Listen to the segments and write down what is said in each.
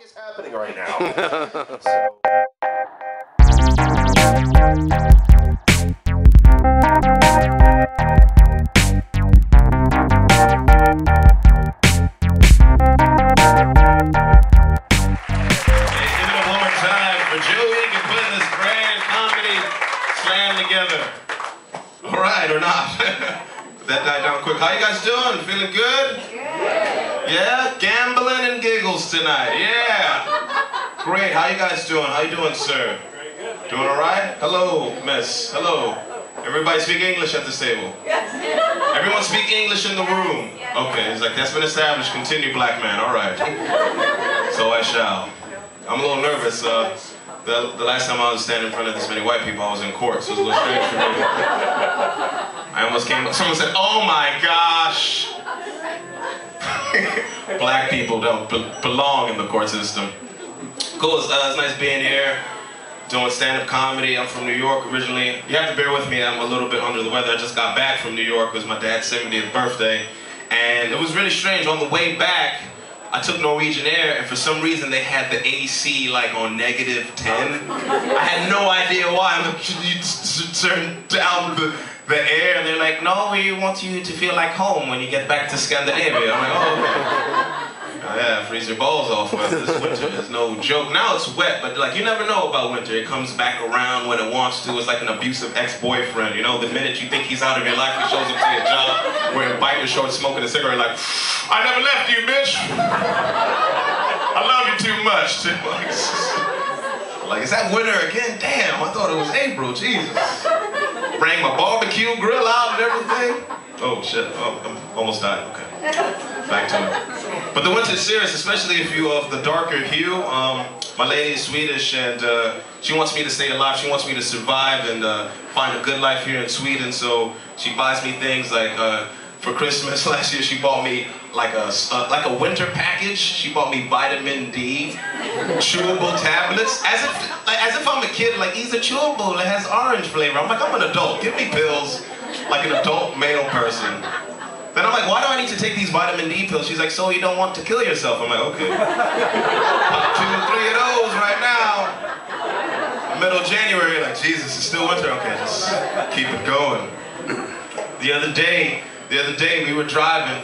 is happening right now? So. Alright, or not. That died down quick. How you guys doing? Feeling good? Yeah? Gambling and giggles tonight. Yeah. Great. How you guys doing? How you doing, sir? Doing alright? Hello, miss. Hello. Everybody speak English at this table? Everyone speak English in the room? Okay, it's like, that's been established. Continue, black man. Alright. So I shall. I'm a little nervous. The last time I was standing in front of this many white people, I was in court, so it was a little strange for me. I almost came up, someone said, "Oh my gosh!" Black people don't belong in the court system. Cool, it's nice being here, doing stand-up comedy. I'm from New York originally. You have to bear with me, I'm a little bit under the weather. I just got back from New York. It was my dad's 70th birthday. And it was really strange. On the way back, I took Norwegian Air, and for some reason they had the AC like on -10. I had no idea why. I'm like, you turn down the air, and they're like, no, we want you to feel like home when you get back to Scandinavia. I'm like, oh, okay. Yeah, freeze your balls off. This winter is no joke. Now it's wet, but like you never know about winter. It comes back around when it wants to. It's like an abusive ex-boyfriend. You know, the minute you think he's out of your life, he shows up to your job wearing biker shorts, smoking a cigarette, like, I never left you, bitch. I love you too much. Like, is that winter again? Damn, I thought it was April. Jesus. Bring my barbecue grill out and everything. Oh shit. Oh, I'm almost died. Okay. Back to it. But the winter's serious, especially if you're of the darker hue. My lady is Swedish, and she wants me to stay alive. She wants me to survive and find a good life here in Sweden. So she buys me things like, for Christmas last year, she bought me like a winter package. She bought me vitamin D, chewable tablets, as if I'm a kid. Like, these are chewable. It has orange flavor. I'm like, I'm an adult. Give me pills like an adult male person. Then I'm like, why do I need to take these vitamin D pills? She's like, so you don't want to kill yourself. I'm like, okay. Pop 2 or 3 of those right now. Middle of January, like, Jesus, it's still winter. Okay, just keep it going. The other day, we were driving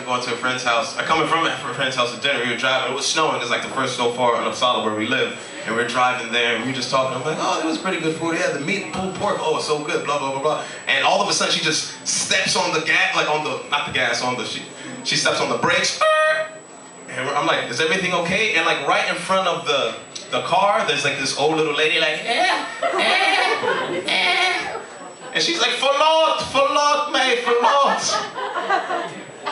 going to a friend's house. Coming from a friend's house at dinner, we were driving. It was snowing. It's like the first snowfall in Uppsala where we live. And we were driving there, and we were just talking. I'm like, oh, it was pretty good food. Yeah, the meat, pulled pork, oh, it's so good, blah, blah, blah, blah. And all of a sudden, she just steps on the gas, like on the, not the gas, on the, she steps on the brakes. And I'm like, is everything okay? And like right in front of the car, there's like this old little lady like, and she's like, förlåt mig, förlåt.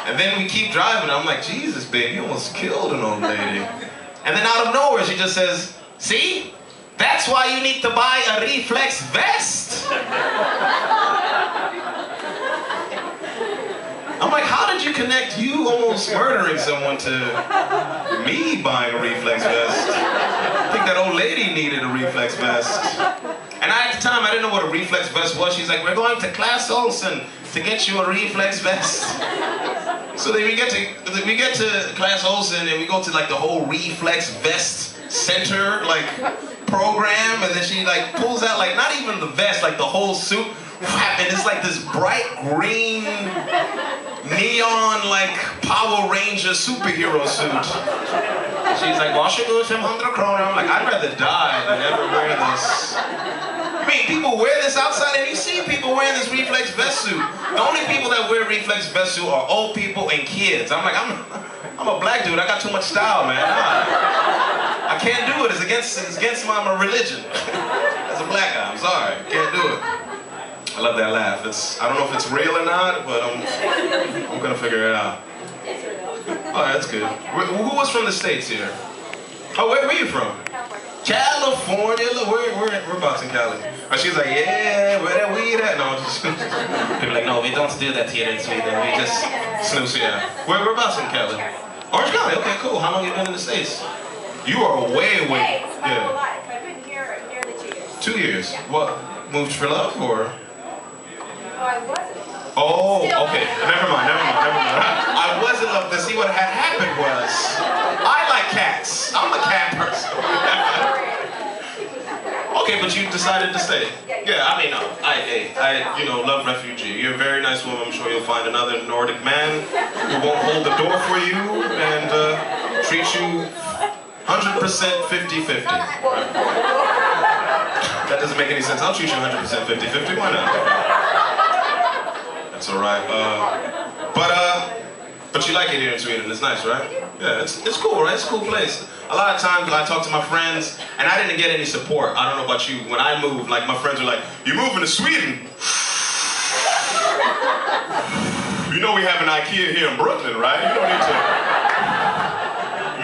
And then we keep driving. I'm like, Jesus, babe, you almost killed an old lady. And then out of nowhere, she just says, see? That's why you need to buy a reflex vest. I'm like, how did you connect you almost murdering someone to me buying a reflex vest? I think that old lady needed a reflex vest. And at the time, I didn't know what a reflex vest was. She's like, we're going to Claes Olsen to get you a reflex vest. So then we get to Claes Olsen, and we go to like the whole reflex vest center like program, and then she like pulls out like not even the vest, like the whole suit, and it's like this bright green neon like Power Ranger superhero suit. She's like, varsågod 500 kronor. I'm like, I'd rather die than ever wear this. I mean, people wear this outside, and you see people wearing this reflex vest suit. The only people that wear reflex vest suit are old people and kids. I'm like, I'm a black dude. I got too much style, man. I can't do it. It's against my religion. As a black guy, I'm sorry. Can't do it. I love that laugh. I don't know if it's real or not, but I'm gonna figure it out. It's real. Oh, that's good. Who was from the States here? Oh, where you from? California. Look, whereabouts in Cali? Oh, she's like, yeah, where that weed at? No, just people like, no, we don't do that here in Sweden. We just snooze here. Whereabouts in Cali? Orange County. Okay, cool. How long you been in the States? You are way. It's my whole life. I've been here nearly 2 years. 2 years. Yeah. What? Moved for love or? Oh, I wasn't. Oh, okay. Never mind. I was in love. To see what had happened was, I like like cats. I'm a cat person. Okay, but you decided to stay. Yeah, I mean, I love refugee. You're a very nice woman. I'm sure you'll find another Nordic man who won't hold the door for you and treat you 100% 50-50. That doesn't make any sense. I'll treat you 100% 50-50. Why not? That's all right. But you like it here in Sweden. It's nice, right? Yeah, it's cool, right? It's a cool place. A lot of times I talk to my friends, and I didn't get any support. I don't know about you. When I moved, like my friends were like, "You moving to Sweden? You know we have an IKEA here in Brooklyn, right? You don't need to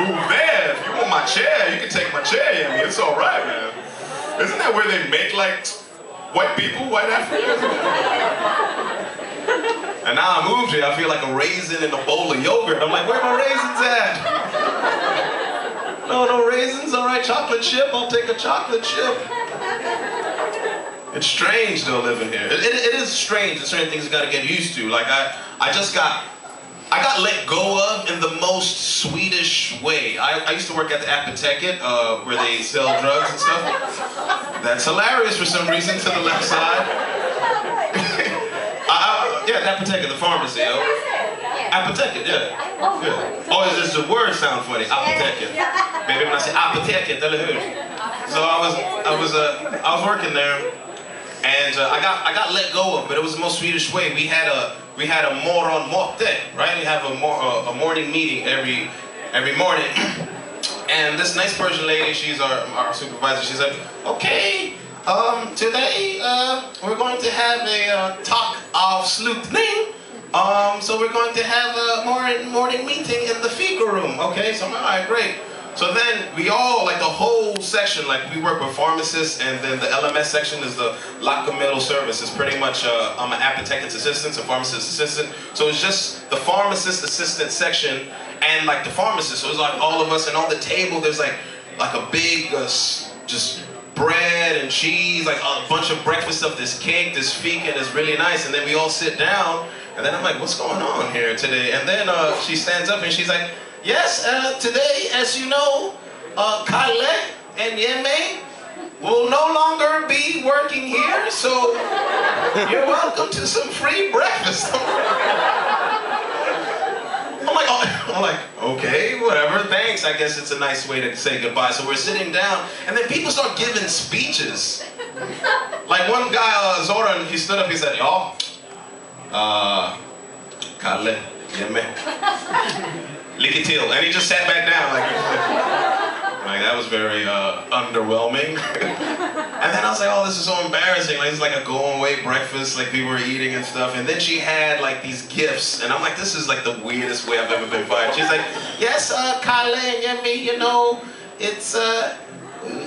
move there. If you want my chair, you can take my chair, Yemi. It's all right, man. Isn't that where they make like white people, white Africans?" And now I moved here, I feel like a raisin in a bowl of yogurt. I'm like, where my raisins at? No raisins, all right, chocolate chip, I'll take a chocolate chip. It's strange though living here. It is strange, there's certain things you gotta get used to. Like I got let go of in the most Swedish way. I used to work at the Apoteket, where they sell drugs and stuff. That's hilarious for some reason to the left side. Yeah, the Apoteket, the pharmacy. Apoteket, yeah. Oh, does the word sound funny? Apoteket. Maybe when I say Apoteket, so I was working there, and I got let go of, but it was the most Swedish way. We had a morgonmöte, right? We have a morning meeting every morning, and this nice Persian lady, she's our supervisor. She's like, okay. Today, we're going to have a talk of slutning. So we're going to have a morning meeting in the fika room. Okay, so I'm like, all right, great. So then we all, like the whole section, like we work with pharmacists, and then the LMS section is the Läkemedel service. It's pretty much, I'm an apothecist assistant, a pharmacist assistant. So it's just the pharmacist assistant section and like the pharmacist. So it's like all of us, and on the table there's like a big, just bread and cheese, like a bunch of breakfast stuff, this cake, this fika, and it's really nice. And then we all sit down, and then I'm like, what's going on here today? And then she stands up and she's like, yes, today, as you know, Kalle and Yemi will no longer be working here, so you're welcome to some free breakfast. I'm like, okay, whatever, thanks. I guess it's a nice way to say goodbye. So we're sitting down, and then people start giving speeches. Like one guy, Zoran, he stood up, he said, ja, Kalle, Yemi, lycka till. And he just sat back down, like that was very underwhelming. And then I was like, oh, this is so embarrassing. Like, it's like a going away breakfast, like people were eating and stuff. And then she had like these gifts, and I'm like, this is like the weirdest way I've ever been fired. She's like, yes, Kalle and Yemi, you know, it's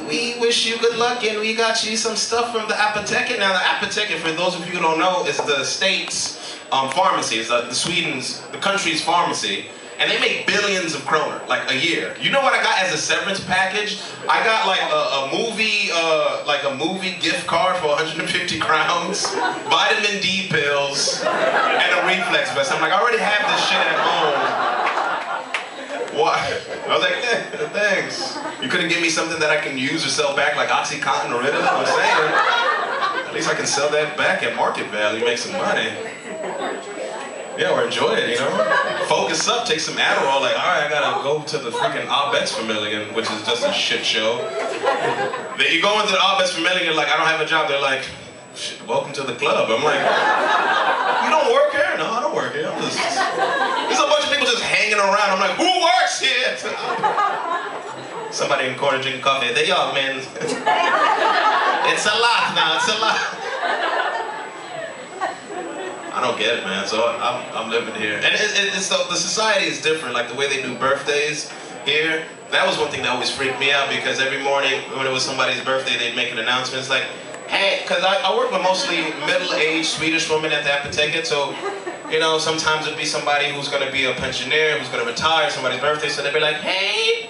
we wish you good luck, and we got you some stuff from the Apoteket. Now the Apoteket, for those of you who don't know, is the state's pharmacy. It's the country's pharmacy. And they make billions of kroner, like a year. You know what I got as a severance package? I got like a movie gift card for 150 crowns, vitamin D pills, and a reflex vest. I'm like, I already have this shit at home. What? I was like, thanks. You couldn't give me something that I can use or sell back, like OxyContin or Ritalin? I'm saying, at least I can sell that back at market value, make some money. Yeah, or enjoy it, you know? Focus up, take some Adderall, like, all right, I gotta go to the freaking Arbeits Familien, which is just a shit show. Then you go into the Arbeits Familien, like, I don't have a job. They're like, welcome to the club. I'm like, you don't work here? No, I don't work here. There's a bunch of people just hanging around. I'm like, who works here? Somebody in corner drinking coffee. They y'all, man. It's a lot now, it's a lot. I don't get it, man. So I'm living here, and the society is different. Like the way they do birthdays here. That was one thing that always freaked me out, because every morning when it was somebody's birthday, they'd make an announcement. It's like, hey, because I work with mostly middle-aged Swedish women at the Apoteket, so you know sometimes it'd be somebody who's going to be a pensioner, who's going to retire, somebody's birthday, so they'd be like, hey,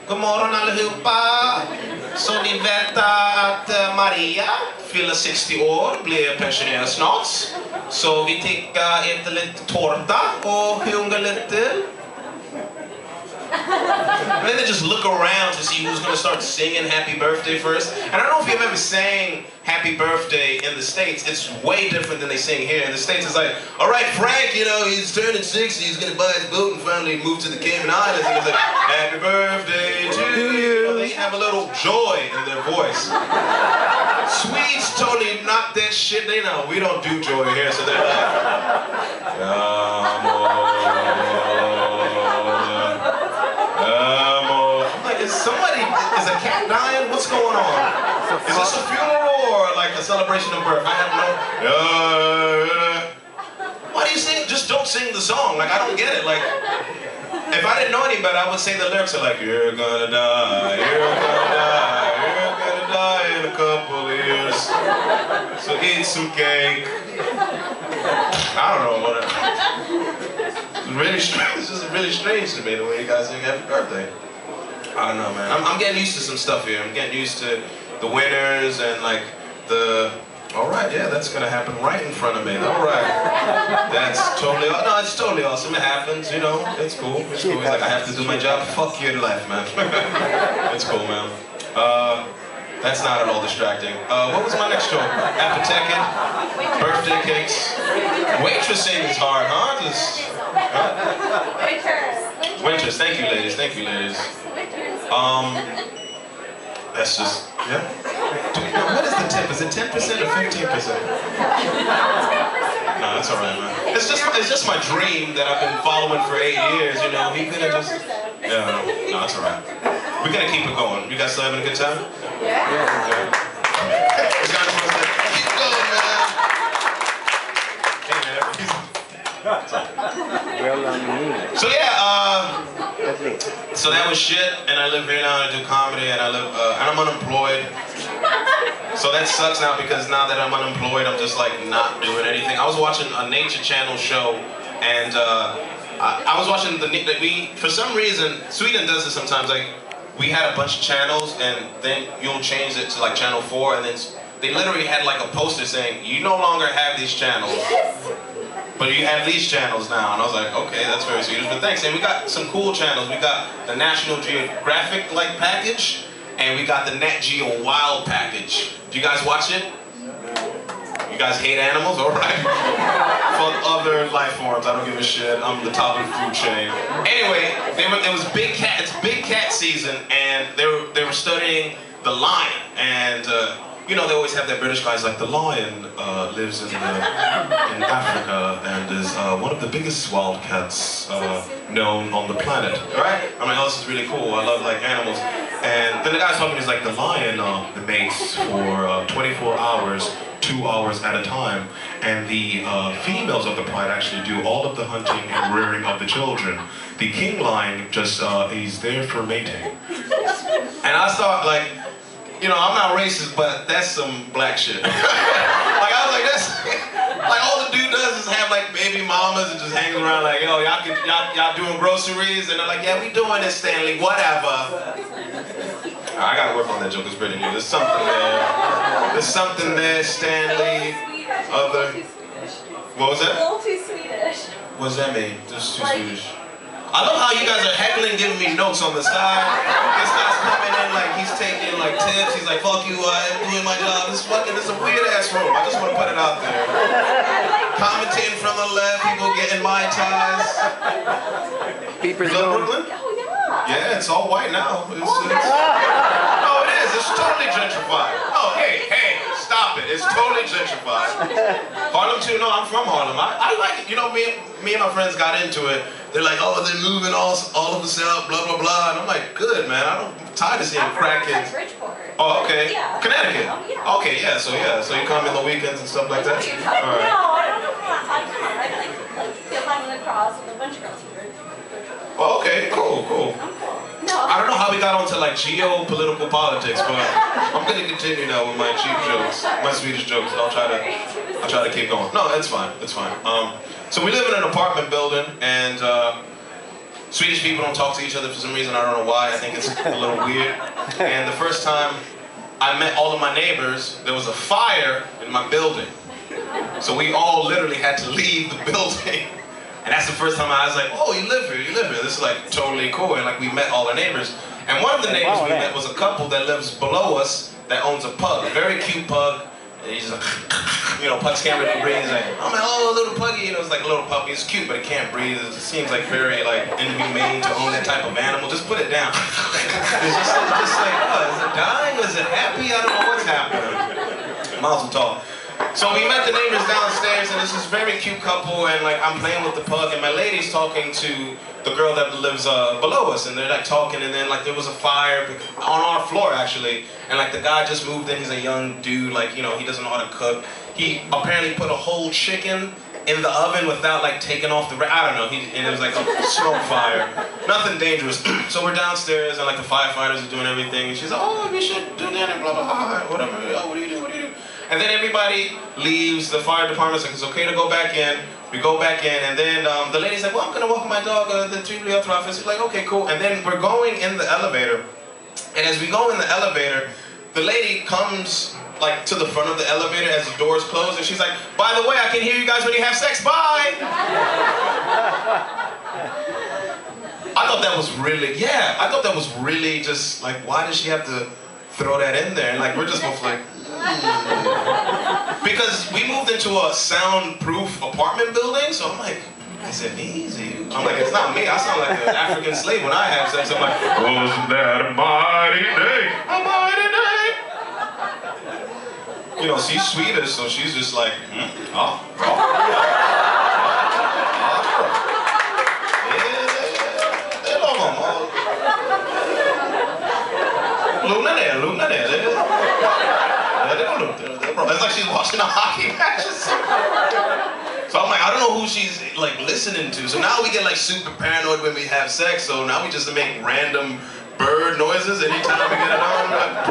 god morgon allihopa. Så vi vet att Maria fyller 60 år, blir pensionär snart. Så vi tycker äta lite tårta och sjunga lite. And then they just look around to see who's gonna start singing Happy Birthday first. And I don't know if you've ever sang Happy Birthday in the States. It's way different than they sing here. In the States, it's like, all right, Frank, you know, he's turning 60, he's gonna buy his boat and finally move to the Cayman Islands. And it's like, Happy Birthday to you. They have a little joy in their voice. Swedes totally knock that shit. They know we don't do joy here, so they're like, is a cat dying? What's going on? Is this a funeral or like a celebration of birth? I have no... Why do you sing? Just don't sing the song. Like, I don't get it. Like, if I didn't know any better, I would say the lyrics are like, you're gonna die, you're gonna die, you're gonna die in a couple of years. So eat some cake. I don't know what it's really strange. It's just really strange to me the way you guys sing Happy Birthday. I don't know, man. I'm getting used to some stuff here. I'm getting used to the winners and like the... All right, yeah, that's gonna happen right in front of me. All right. That's totally... No, it's totally awesome. It happens, you know. It's cool. It's cool. He's like, I have to do my job. Fuck your life, man. It's cool, man. That's not at all distracting. What was my next joke? Apothecary, birthday cakes. Waitressing is hard, huh? Just... Winters. Thank you, ladies. Thank you, ladies. That's just, yeah. What is the tip? Is it 10% or 15%? No, that's all right, man. It's just my dream that I've been following for 8 years, you know. He could have just, yeah, no, that's all right. We're gonna keep it going. You guys still having a good time? Yeah. Okay. This guy just wants to keep going, man. Hey, man. So yeah, so that was shit, and I live here now and I do comedy, and I live, and I'm unemployed. So that sucks now because now that I'm unemployed, I'm just like not doing anything. I was watching a Nature Channel show, and I was watching for some reason, Sweden does this sometimes, like, we had a bunch of channels, and then you'll change it to like channel 4, and then they literally had like a poster saying, you no longer have these channels. But you have these channels now, and I was like, okay, that's very Swedish, but thanks. And we got some cool channels. We got the National Geographic like package, and we got the Nat Geo Wild package. Do you guys watch it? You guys hate animals? All right. Fuck other life forms. I don't give a shit. I'm the top of the food chain. Anyway, it was big cat. It's big cat season, and they were studying the lion, and. You know, they always have that British guys like, the lion lives in Africa and is one of the biggest wild cats known on the planet, right? I'm like, oh, this is really cool. I love like animals. And then the guy's talking, he's like, the lion mates for 24 hours, 2 hours at a time. And the females of the pride actually do all of the hunting and rearing of the children. The king lion just, he's there for mating. And I thought like, you know, I'm not racist, but that's some black shit. Like, I was like, that's, like, all the dude does is have, like, baby mamas and just hangs around like, yo, y'all doing groceries? And they're like, yeah, we doing it, Stanley, whatever. I gotta work on that joke, it's pretty new. There's something there. There's something there, Stanley. Other. What was that? A little too Swedish. What does that mean? Just too Swedish. I love how you guys are heckling, giving me notes on the side. This guy's coming in like he's taking like tips. He's like, fuck you, I'm doing my job. This is a weird ass room. I just want to put it out there. Commentating from the left, people getting my ties. Peepers Is that Brooklyn? Oh, yeah. Yeah, it's all white now. No, it is. It's totally gentrified. Oh, hey, stop it. It's totally gentrified. Harlem too? No, I'm from Harlem. I like it. You know, me and my friends got into it. They're like, oh, they're moving all of us out, blah, blah, blah. And I'm like, good, man. I'm tired of seeing crack kids. Oh, okay. Yeah. Connecticut. Oh, yeah. Okay, yeah. So you come in the weekends and stuff like that? All right. No, I don't know how I come. I like climbing across with a bunch of girls here. Oh, okay, cool. No. I don't know how we got onto like geopolitical politics, but I'm gonna continue now with my cheap jokes, my Swedish jokes. I'll try to keep going. No, it's fine. So we live in an apartment building, and Swedish people don't talk to each other for some reason. I don't know why. I think it's a little weird. And the first time I met all of my neighbors, there was a fire in my building. So we all literally had to leave the building And that's the first time I was like, oh, you live here, you live here. This is like totally cool. And like we met all our neighbors. And one of the neighbors we met was a couple that lives below us that owns a pug, a very cute pug. And he's like, you know, pugs can't really breathe. He's like, oh man, oh, little puggy. You know, it's like a little puppy. It's cute, but it can't breathe. It seems like very like inhumane to own that type of animal. Just put it down. It's just like, oh, is it dying? Is it happy? I don't know what's happening. Mazel tov. So we met the neighbors downstairs, and this is a very cute couple, and like I'm playing with the pug, and my lady's talking to the girl that lives below us, and they're like talking, and then like there was a fire on our floor actually, and like the guy just moved in. He's a young dude, like, you know, he doesn't know how to cook. He apparently put a whole chicken in the oven without like taking off the I don't know. And it was like a smoke fire, nothing dangerous. So we're downstairs, and like the firefighters are doing everything, and she's like, oh, we should do that and blah blah blah, whatever. Oh, what do you do? What do you do? And then everybody leaves. The fire department's like, it's okay to go back in. We go back in, and then the lady's like, well, I'm gonna walk my dog to the tree health office. It's like, okay, cool. And then we're going in the elevator, and as we go in the elevator, the lady comes like to the front of the elevator as the doors close, and she's like, by the way, I can hear you guys when you have sex. Bye. I thought that was really, I thought that was really just like, why does she have to throw that in there? And like we're just both like. Because we moved into a soundproof apartment building, so I'm like, is it easy? I'm like, it's not me. I sound like an African slave when I have sex. I'm like, wasn't that a mighty day? A mighty day. You know, she's Swedish, so she's just like, It's like she's watching a hockey match or something. So I'm like, I don't know who she's like listening to. So now we get like super paranoid when we have sex. So now we just make random bird noises anytime we get it on. Like,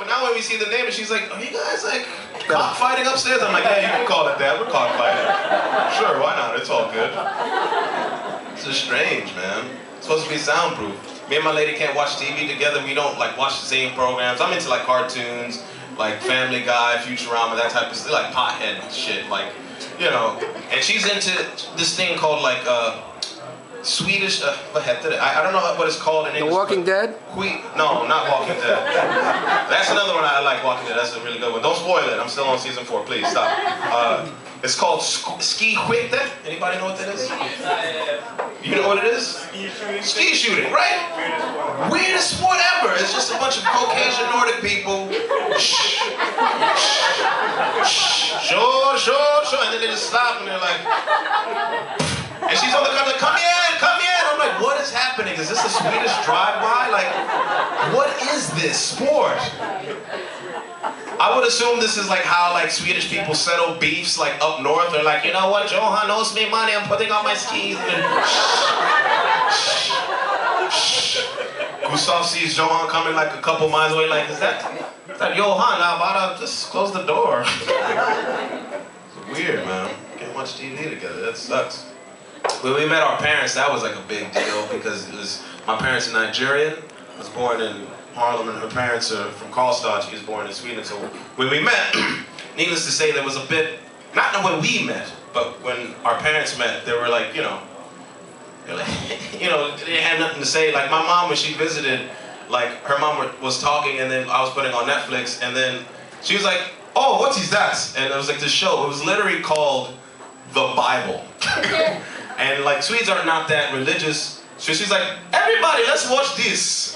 so now when we see the neighbor, she's like, are you guys like cockfighting upstairs? I'm like, yeah, you can call it that. We're cockfighting. Sure, why not? It's all good. It's just strange, man. It's supposed to be soundproof. Me and my lady can't watch TV together. We don't like watch the same programs. I'm into like cartoons, like Family Guy, Futurama, that type of stuff, like pothead shit, like, you know. And she's into this thing called like Swedish. What heck did it? I don't know what it's called in English. The Walking Dead? No, not Walking Dead. That's another one I like. Walking Dead. That's a really good one. Don't spoil it. I'm still on season 4. Please stop. It's called ski skytte. Anybody know what that is? You know what it is? Ski shooting, right? Weirdest sport ever. It's just a bunch of Caucasian Nordic people. Sure. And then they just stop and they're like, and she's on the couch like, come in. I'm like, what is happening? Is this a Swedish drive-by? Like, what is this sport? I would assume this is like how like Swedish people settle beefs like up north. They're like, you know what, Johan owes me money, I'm putting on my skis. And Gustav sees Johan coming like a couple miles away, like, is that Johan? Now about to just close the door. It's weird, man. Can't watch TV together, that sucks. When we met our parents, that was like a big deal because it was, my parents are Nigerian. I was born in Harlem, and her parents are from Karlstad. She was born in Sweden. So when we met, needless to say, there was a bit, not when we met, but when our parents met, they were like, you know, they had nothing to say. Like my mom, when she visited, like her mom was talking, and then I was putting on Netflix, and then she was like, oh, what is that? And it was like this show. It was literally called The Bible. And like Swedes are not that religious. So she's like, everybody, let's watch this.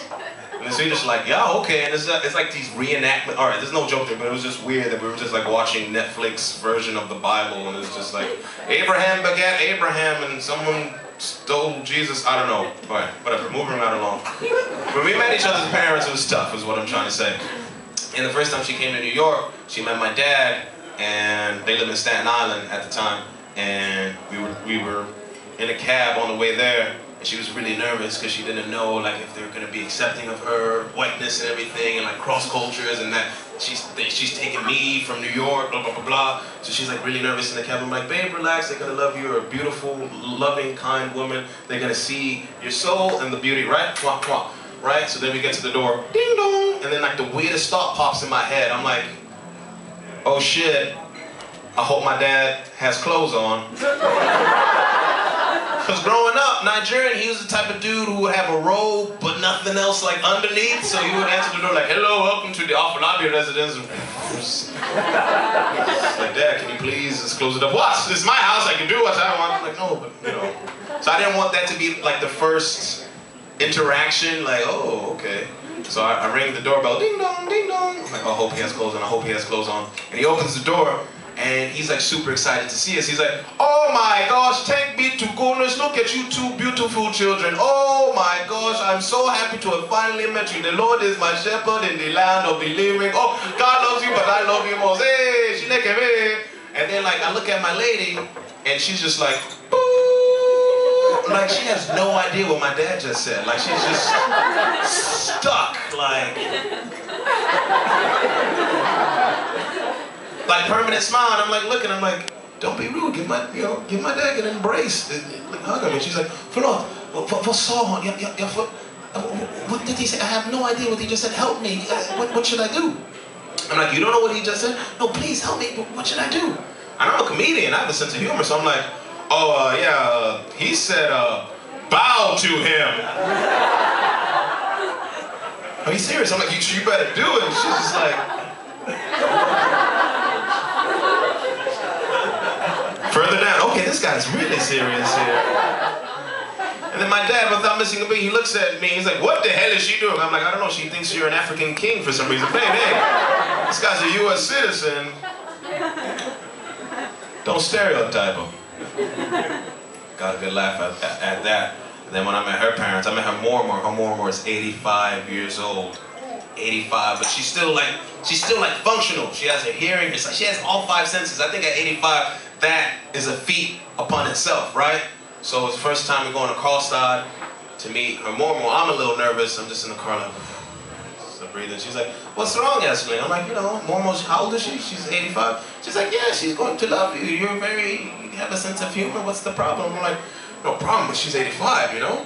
And the Swedish are like, yeah, okay. And it's like these reenactment. All right, there's no joke there, but it was just weird that we were just like watching Netflix version of the Bible, and it's just like Abraham begat Abraham, and someone stole Jesus. I don't know. All right, whatever. Moving right along. When we met each other's parents, it was tough, is what I'm trying to say. And the first time she came to New York, she met my dad, and they lived in Staten Island at the time, and we were in a cab on the way there. And she was really nervous because she didn't know like if they were going to be accepting of her whiteness and everything, and like cross cultures, and that she's taking me from New York, blah blah blah blah. So she's like really nervous in the cab. I'm like, babe, relax. They're gonna love you. You're a beautiful, loving, kind woman. They're gonna see your soul and the beauty, right? Mwah, mwah. Right? So then we get to the door, ding dong, and then like the weirdest thought pops in my head. I'm like, oh shit, I hope my dad has clothes on. Because growing up, Nigerian, he was the type of dude who would have a robe, but nothing else like underneath. So he would answer the door like, hello, welcome to the Afolahi residence. It's like, Dad, can you please just close the door? What? This is my house, I can do what I want. I'm like, no, but you know. So I didn't want that to be like the first interaction, like, oh, okay. So I ring the doorbell, ding dong, ding dong. I'm like, oh, I hope he has clothes on, I hope he has clothes on. And he opens the door, and he's like super excited to see us. He's like, oh my gosh, thank be to goodness, look at you two beautiful children. Oh my gosh, I'm so happy to have finally met you. The Lord is my shepherd in the land of the living. Oh, God loves you, but I love you most. Hey, she like me. And then like, I look at my lady, and she's just like, boo. Like she has no idea what my dad just said. Like she's just stuck, like permanent smile. And I'm like looking, I'm like, don't be rude, give my dad an embrace. Like hug him. And she's like, Förlåt, vad sa han? What did he say? I have no idea what he just said. Help me. What should I do? I'm like, you don't know what he just said? No, please help me. What should I do? I'm a comedian. I have a sense of humor, so I'm like, oh, yeah, he said, bow to him. Are you serious? I'm like, you better do it. And she's just like, further down, okay, this guy's really serious here. And then my dad, without missing a beat, he looks at me, he's like, what the hell is she doing? I'm like, I don't know, she thinks you're an African king for some reason. Hey, this guy's a U.S. citizen. Don't stereotype him. Got a good laugh at that. And then when I met her parents, I met her Mormor. Her Mormor is 85 years old. 85, but she's still like functional. She has her hearing, it's like she has all 5 senses. I think at 85, that is a feat upon itself, right? So it's the first time we're going to Karlstad to meet her Mormor. I'm a little nervous. I'm just in the car like, just breathing. She's like, what's wrong, Ashley? I'm like, you know, Mormor, how old is she? She's 85. She's like, yeah, she's going to love you. You have a sense of humor. What's the problem? I'm like, no problem, but she's 85, you know?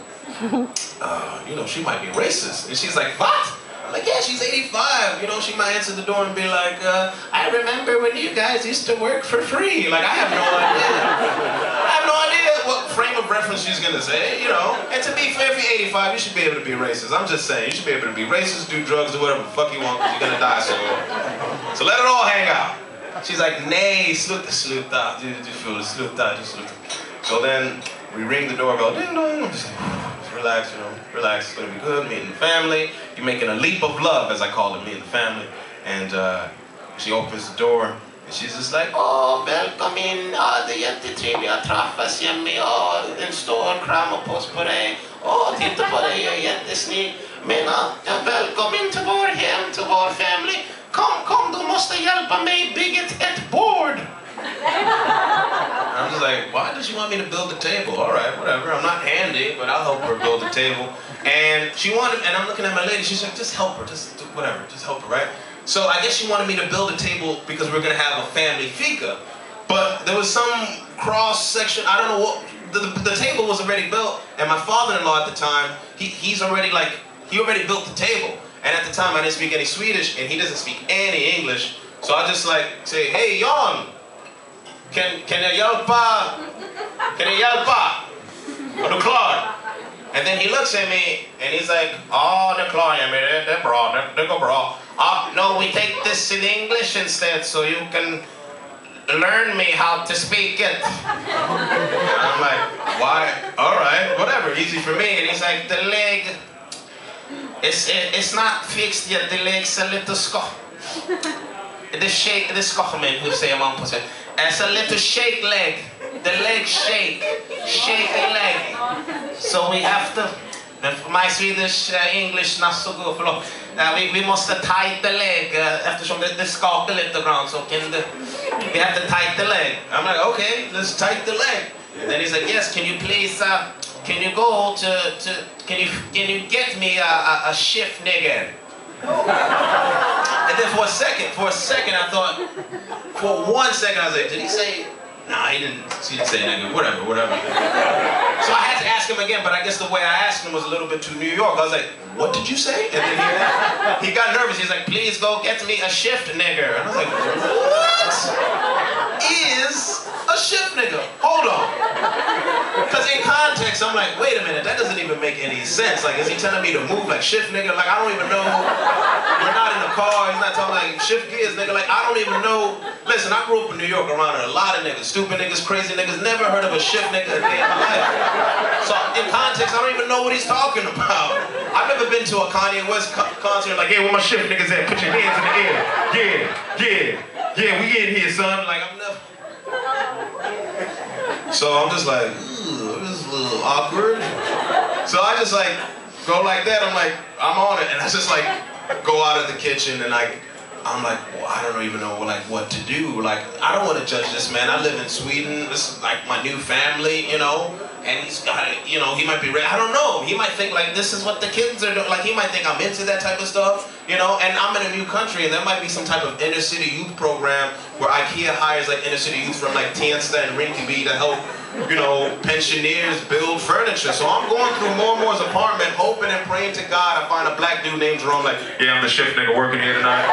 You know, she might be racist. And she's like, what? I'm like, yeah, she's 85. You know, she might answer the door and be like, I remember when you guys used to work for free. Like, I have no idea. I have no idea what frame of reference she's gonna say, you know? And to be fair, if you're 85, you should be able to be racist. I'm just saying, you should be able to be racist, do drugs, do whatever the fuck you want, because you're gonna die soon. So let it all hang out. She's like, nay, sluta. So then we ring the doorbell, ding dong. I'm just like, relax, you know, relax, it's gonna be good, meeting the family. You're making a leap of love, as I call it, meeting the family. And she opens the door, and she's just like, oh, välkommen in, det är jättetrevligt att träffas, Yemi, en stor kram och puss på dig. Titta på dig, jag är jättesnygg. Men välkommen till vår hem, till vår family. Kom, du måste hjälpa mig bygga ett bord. I'm just like, why does she want me to build the table? All right, whatever. I'm not handy, but I'll help her build the table. And she wanted, and I'm looking at my lady, she's like, just help her, just do whatever, just help her, right? So I guess she wanted me to build a table because we're gonna have a family fika. But there was some cross section, I don't know what, the table was already built, and my father-in-law at the time, he already built the table. And at the time I didn't speak any Swedish, and he doesn't speak any English. So I just like say, hey, Jan, Can jag hjälpa? Är du klar? And then he looks at me and he's like, det är klart, Yemi, det är bra, det går bra. No, we take this in English instead so you can learn me how to speak it. And I'm like, why? All right, whatever, easy for me. And he's like, the leg, it's not fixed yet, the leg's a little the skakman, hur säger man på sig? It's a little shake leg. The leg shake a leg. So we have to, my Swedish English not so good, förlåt. Vi måste tight the leg eftersom det skakar lite grann så we have to tight the leg. I'm like, okay, let's tight the leg. And then he's like, yes, can you please, can you go can you get me a shift nigger? And then for a second, I thought, for 1 second, I was like, did he say, nah, he didn't say nigga, whatever. So I had to ask him again, but I guess the way I asked him was a little bit too New York. I was like, what did you say? And then he got nervous. He's like, please go get me a shift nigger. And I was like, what? is a shift nigga? Hold on. Because in context, I'm like, wait a minute, that doesn't even make any sense. Like, is he telling me to move like shift nigga? Like, I don't even know. We're not in the car. He's not talking like shift gears, nigga. Like, I don't even know. Listen, I grew up in New York around a lot of niggas. Stupid niggas, crazy niggas. Never heard of a shift nigga a day in my life. So in context, I don't even know what he's talking about. I've never been to a Kanye West concert like, yeah, where my shift niggas at? Put your hands in the air. Yeah, we in here, son. Like, I've never. So I'm just like, this is a little awkward. So I just like go like that. I'm like, I'm on it, and I just like go out of the kitchen, and I'm like, well, I don't even know like what to do. Like, I don't want to judge this man. I live in Sweden. This is like my new family, you know. And he's got, you know, he might be ready. I don't know. He might think like this is what the kids are doing. Like, he might think I'm into that type of stuff, you know. And I'm in a new country, and there might be some type of inner city youth program where IKEA hires like inner city youth from like Tiensta and Rinkeby to help, you know, pensioners build furniture. So I'm going through more and more's apartment, hoping and praying to God I find a black dude named Jerome. Like, yeah, I'm the shift nigga working here tonight.